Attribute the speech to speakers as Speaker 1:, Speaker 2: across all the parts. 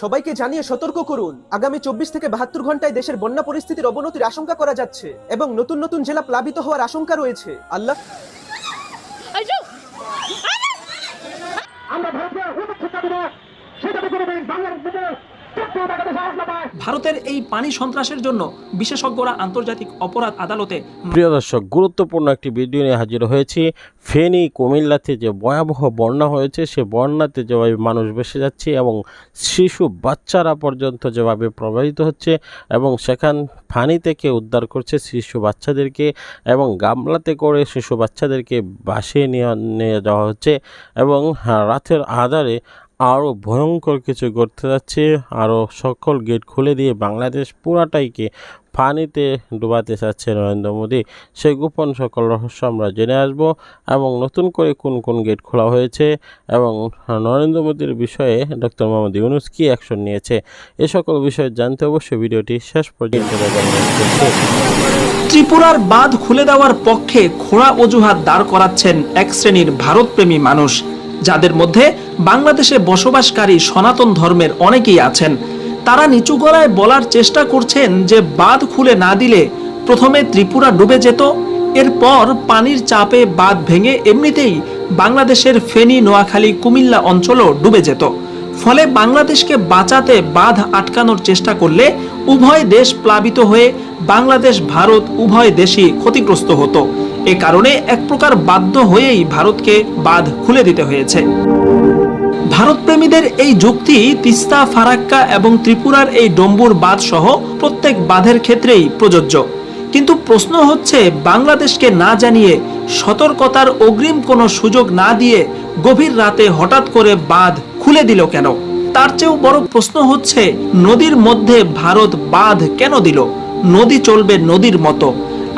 Speaker 1: সবাইকে জানিয়ে সতর্ক করুন, আগামী 24 থেকে 72 ঘন্টায় দেশের বন্যা পরিস্থিতির অবনতির আশঙ্কা করা যাচ্ছে এবং নতুন নতুন জেলা প্লাবিত হওয়ার আশঙ্কা রয়েছে। আল্লাহ
Speaker 2: ভারতের এই পানি সন্ত্রাসের জন্য বিশেষজ্ঞরা আন্তর্জাতিক অপরাধ আদালতে।
Speaker 3: প্রিয় দর্শক, গুরুত্বপূর্ণ একটি ভিডিও নিয়ে হাজির হয়েছি। ফেনী কুমিল্লাতে যে ভয়াবহ বন্যা হয়েছে, সে বন্যাতে যেভাবে মানুষ ভেসে যাচ্ছে এবং শিশু বাচ্চারা পর্যন্ত যেভাবে প্রভাবিত হচ্ছে এবং সেখান পানি থেকে উদ্ধার করছে শিশু বাচ্চাদেরকে এবং গামলাতে করে শিশু বাচ্চাদেরকে বাসিয়ে নিয়ে যাওয়া হচ্ছে এবং রাতের আঁধারে আরও ভয়ঙ্কর কিছু ঘটতে যাচ্ছে। আরও সকল গেট খুলে দিয়ে বাংলাদেশ পুরাটাইকে পানিতে ডুবাতে চাচ্ছে নরেন্দ্র মোদী। সেই গোপন সকল রহস্য আমরা জেনে আসব এবং নতুন করে কোন কোন গেট খোলা হয়েছে এবং নরেন্দ্র মোদীর বিষয়ে ডক্টর মোহাম্মদ ইউনূস কী অ্যাকশন নিয়েছে, এ সকল বিষয়ে জানতে অবশ্যই ভিডিওটি শেষ পর্যন্ত দেখার অনুরোধ করছি।
Speaker 2: ত্রিপুরার বাঁধ খুলে দেওয়ার পক্ষে খোঁড়া অজুহাত দাঁড় করাচ্ছেন এক শ্রেণীর ভারতপ্রেমী মানুষ, যাদের মধ্যে বাংলাদেশে বসবাসকারী সনাতন ধর্মের অনেকেই আছেন। তারা নিচু গলায় বলার চেষ্টা করছেন যে বাঁধ খুলে না দিলে প্রথমে ত্রিপুরা ডুবে যেত, এরপর পানির চাপে বাঁধ ভেঙে এমনিতেই বাংলাদেশের ফেনী, নোয়াখালী, কুমিল্লা অঞ্চলও ডুবে যেত। ফলে বাংলাদেশকে বাঁচাতে বাঁধ আটকানোর চেষ্টা করলে উভয় দেশ প্লাবিত হয়ে বাংলাদেশ ভারত উভয় দেশই ক্ষতিগ্রস্ত হতো। এ কারণে এক প্রকার বাধ্য হয়েই ভারতকে বাঁধ খুলে দিতে হয়েছে। ভারতপ্রেমীদের এই যুক্তি তিস্তা, ফারাক্কা এবং ত্রিপুরার এই ডম্বুর বাঁধ সহ প্রত্যেক বাঁধের ক্ষেত্রেই প্রযোজ্য। কিন্তু প্রশ্ন হচ্ছে, বাংলাদেশকে না জানিয়ে, সতর্কতার অগ্রিম কোনো সুযোগ না দিয়ে গভীর রাতে হঠাৎ করে বাঁধ খুলে দিল কেন? তার চেয়েও বড় প্রশ্ন হচ্ছে, নদীর মধ্যে ভারত বাঁধ কেন দিল? নদী চলবে নদীর মতো।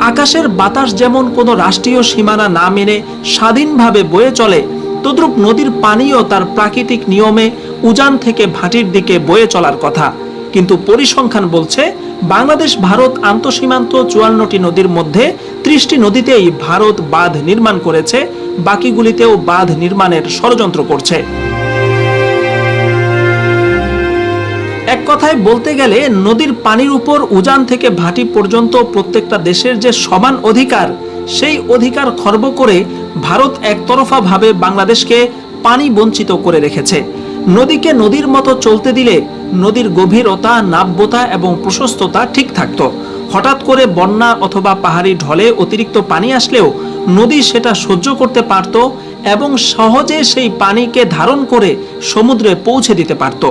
Speaker 2: আকাশের বাতাস যেমন কোনো রাষ্ট্রীয় সীমানা না মেনে স্বাধীনভাবে বয়ে চলে, তদ্রূপ নদীর পানিও তার প্রাকৃতিক নিয়মে উজান থেকে ভাটির দিকে বয়ে চলার কথা। কিন্তু পরিসংখ্যান বলছে, বাংলাদেশ ভারত আন্তঃসীমান্ত 54টি নদীর মধ্যে 30টি নদীতেই ভারত বাঁধ নির্মাণ করেছে, বাকিগুলিতেও বাঁধ নির্মাণের ষড়যন্ত্র করছে। এক কথায় বলতে গেলে, নদীর পানির উপর উজান থেকে ভাটি পর্যন্ত প্রত্যেকটা দেশের যে সমান অধিকার, সেই অধিকার খর্ব করে ভারত একতরফা ভাবে বাংলাদেশকে পানি বঞ্চিত করে রেখেছে। নদীকে নদীর মতো চলতে দিলে নদীর গভীরতা, নাব্যতা এবং প্রশস্ততা ঠিক থাকতো। হঠাৎ করে বন্যা অথবা পাহাড়ি ঢলে অতিরিক্ত পানি আসলেও নদী সেটা সহ্য করতে পারত এবং সহজে সেই পানিকে ধারণ করে সমুদ্রে পৌঁছে দিতে পারত।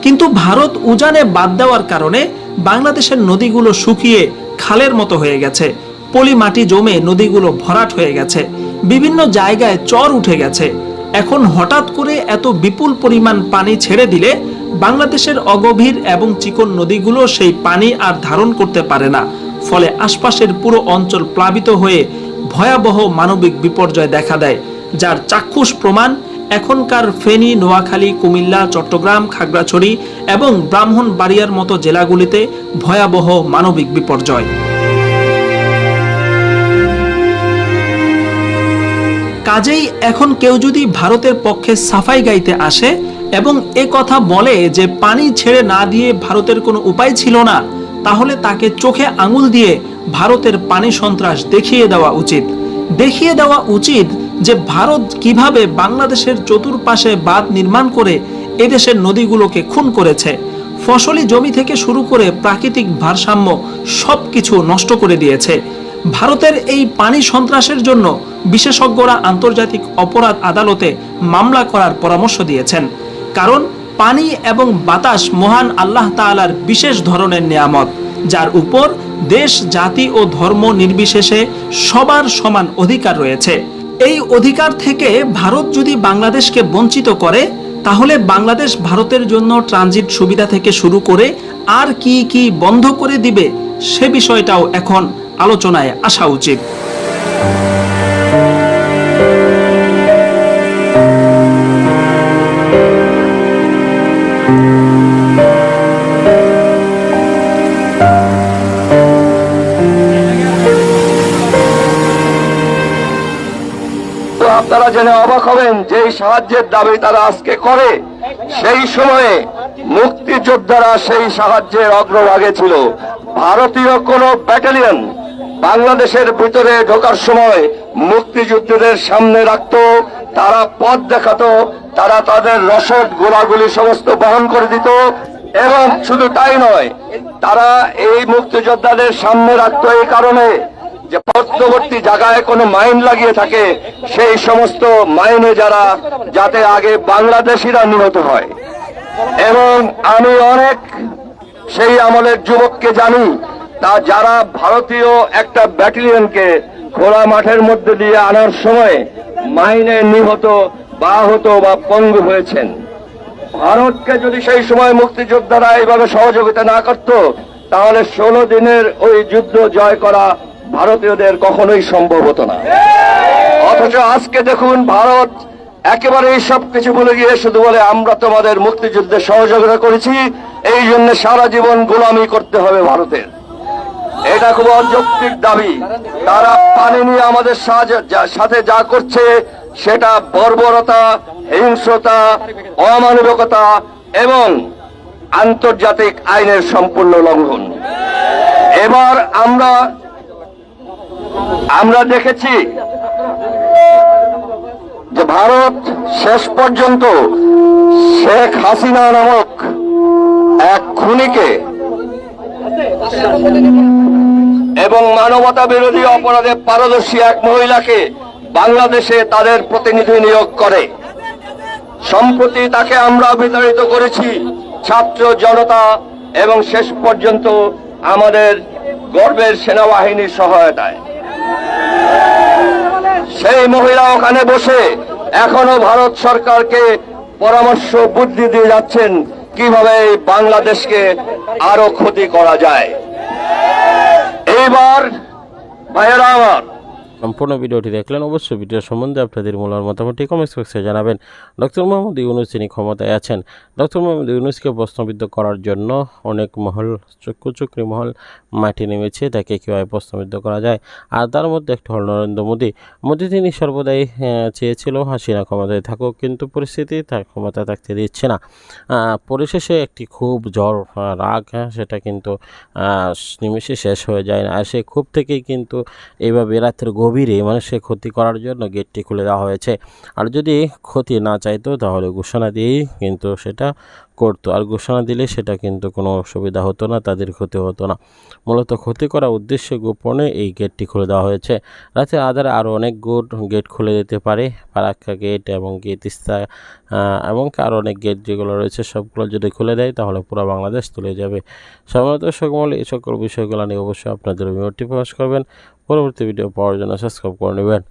Speaker 2: কিন্তু ভারত উজানে বাদ দেওয়ার কারণে বাংলাদেশের নদীগুলো শুকিয়ে খালের মতো হয়ে গেছে, পলি মাটি জমে নদীগুলো ভরাট হয়ে গেছে, বিভিন্ন জায়গায় চর উঠে গেছে। এখন হঠাৎ করে এত বিপুল পরিমাণ পানি ছেড়ে দিলে বাংলাদেশের অগভীর এবং চিকন নদীগুলো সেই পানি আর ধারণ করতে পারে না। ফলে আশপাশের পুরো অঞ্চল প্লাবিত হয়ে ভয়াবহ মানবিক বিপর্যয় দেখা দেয়, যার চাক্ষুষ প্রমাণ এখনকার ফেনী, নোয়াখালী, কুমিল্লা, চট্টগ্রাম, খাগড়াছড়ি এবং ব্রাহ্মণবাড়িয়ার মতো জেলাগুলিতে ভয়াবহ মানবিক বিপর্যয়। কাজেই এখন কেউ যদি ভারতের পক্ষে সাফাই গাইতে আসে এবং এ কথা বলে যে পানি ছেড়ে না দিয়ে ভারতের কোনো উপায় ছিল না, তাহলে তাকে চোখে আঙুল দিয়ে ভারতের পানি সন্ত্রাস দেখিয়ে দেওয়া উচিত। দেখিয়ে দেওয়া উচিত যে ভারত কিভাবে বাংলাদেশের চতুর্পাশে বাঁধ নির্মাণ করে এদেশের নদীগুলোকে খুন করেছে। ফসলি জমি থেকে শুরু করে প্রাকৃতিক ভারসাম্য সবকিছু নষ্ট করে দিয়েছে। ভারতের এই পানি সন্ত্রাসের জন্য বিশেষজ্ঞরা আন্তর্জাতিক অপরাধ আদালতে মামলা করার পরামর্শ দিয়েছেন। কারণ পানি এবং বাতাস মহান আল্লাহ তাআলার বিশেষ ধরনের নিয়ামত, যার উপর দেশ, জাতি ও ধর্ম নির্বিশেষে সবার সমান অধিকার রয়েছে। এই অধিকার থেকে ভারত যদি বাংলাদেশকে বঞ্চিত করে, তাহলে বাংলাদেশ ভারতের জন্য ট্রানজিট সুবিধা থেকে শুরু করে আর কি কি বন্ধ করে দিবে, সে বিষয়টাও এখন আলোচনায় আসা উচিত।
Speaker 4: আপনারা জেনে অবাক হবেন, যেই সাহায্যের দাবি তারা আজকে করে, সেই সময়ে মুক্তিযোদ্ধারা সেই সাহায্যের অগ্রভাগে ছিল। ভারতীয় কোন ব্যাটালিয়ন বাংলাদেশের ভিতরে ঢোকার সময় মুক্তিযোদ্ধাদের সামনে রাখতো, তারা পথ দেখাতো, তারা তাদের রসদ গোলাগুলি সমস্ত বহন করে দিত। এবং শুধু তাই নয়, তারা এই মুক্তিযোদ্ধাদের সামনে রাখতো এই কারণে যে পরবর্তী জায়গায় কোনো মাইন লাগিয়ে থাকে, সেই সমস্ত মাইনে যাতে আগে বাংলাদেশিরা নিহত হয়। এবং আমি অনেক সেই আমলের যুবককে জানি, যারা ভারতীয় একটা ব্যাটালিয়নকে খোলা মাঠের মধ্যে দিয়ে আনার সময় মাইনে নিহত বা আহত বা পঙ্গু হয়েছেন। ভারতকে যদি সেই সময় মুক্তিযোদ্ধারা এইভাবে সহযোগিতা না করত, তাহলে 16 দিনের ওই যুদ্ধ জয় করা ভারতীয়দের কখনোই সম্ভব হতো না। অথচ আজকে দেখুন, ভারত একেবারে সবকিছু ভুলে গিয়ে শুধু বলে আমরা তোমাদের মুক্তিযুদ্ধে সহযোগিতা করেছি, এই জন্য সারা জীবন গোলামি করতে হবে ভারতের। এটা খুব অযৌক্তিক দাবি। তারা পানি নিয়ে আমাদের সাথে যা করছে সেটা বর্বরতা, হিংস্রতা, অমানবিকতা এবং আন্তর্জাতিক আইনের সম্পূর্ণ লঙ্ঘন। এবার আমরা দেখেছি যে ভারত শেষ পর্যন্ত শেখ হাসিনা নামক এক খুনিকে এবং মানবতা বিরোধী অপরাধে পারদর্শী এক মহিলাকে বাংলাদেশে তাদের প্রতিনিধি নিয়োগ করে। সম্প্রতি তাকে আমরা বিতাড়িত করেছি ছাত্র জনতা এবং শেষ পর্যন্ত আমাদের গর্বের সেনাবাহিনীর সহায়তায়। সেই মহিলা ওখানে বসে এখনো ভারত সরকারকে পরামর্শ বুদ্ধি দিয়ে যাচ্ছেন কিভাবে বাংলাদেশকে আরো ক্ষতি করা যায়। এইবার ভাইয়েরা আমার,
Speaker 3: সম্পূর্ণ ভিডিওটি দেখলেন। অবশ্যই ভিডিও সম্বন্ধে আপনাদের মূল্যবান মতামতটি কমেন্ট বক্সে জানাবেন। ডক্টর মোহাম্মদ ইউনূস তিনি ক্ষমতায় আছেন। ডক্টর মোহাম্মদ ইউনূসকে প্রশ্নবিদ্ধ করার জন্য অনেক মহল, চক্ষুচক্রী মহল মাঠে নেমেছে, তাকে কীভাবে প্রশ্নবিদ্ধ করা যায়। আর তার মধ্যে একটা হল নরেন্দ্র মোদী তিনি সর্বদাই চেয়েছিল হাসিনা ক্ষমতায় থাকুক, কিন্তু পরিস্থিতি তার ক্ষমতা থাকতে দিচ্ছে না। পরিশেষে একটি খুব জ্বর রাগ, সেটা কিন্তু নিমেষে শেষ হয়ে যায় না। আর সেই ক্ষোভ থেকেই কিন্তু এইভাবে রাতের গভীরে মানুষের ক্ষতি করার জন্য গেটটি খুলে দেওয়া হয়েছে। আর যদি ক্ষতি না চাইতো তাহলে ঘোষণা দিয়েই কিন্তু সেটা করতো, আর ঘোষণা দিলে সেটা কিন্তু কোনো অসুবিধা হতো না, তাদের ক্ষতি হতো না। মূলত ক্ষতি করার উদ্দেশ্যে গোপনে এই গেটটি খুলে দেওয়া হয়েছে। রাতে আধারে আরও অনেক গেট খুলে দিতে পারে, ফারাক্কা গেট এবং তিস্তা এবং আরও অনেক গেট যেগুলো রয়েছে সবগুলো যদি খুলে দেয় তাহলে পুরো বাংলাদেশ তুলে যাবে। সাধারণত সকল এই সকল বিষয়গুলো নিয়ে অবশ্যই আপনাদের অভিমতটি প্রকাশ করবেন। পরবর্তী ভিডিও পাওয়ার জন্য সাবস্ক্রাইব করে নেবেন।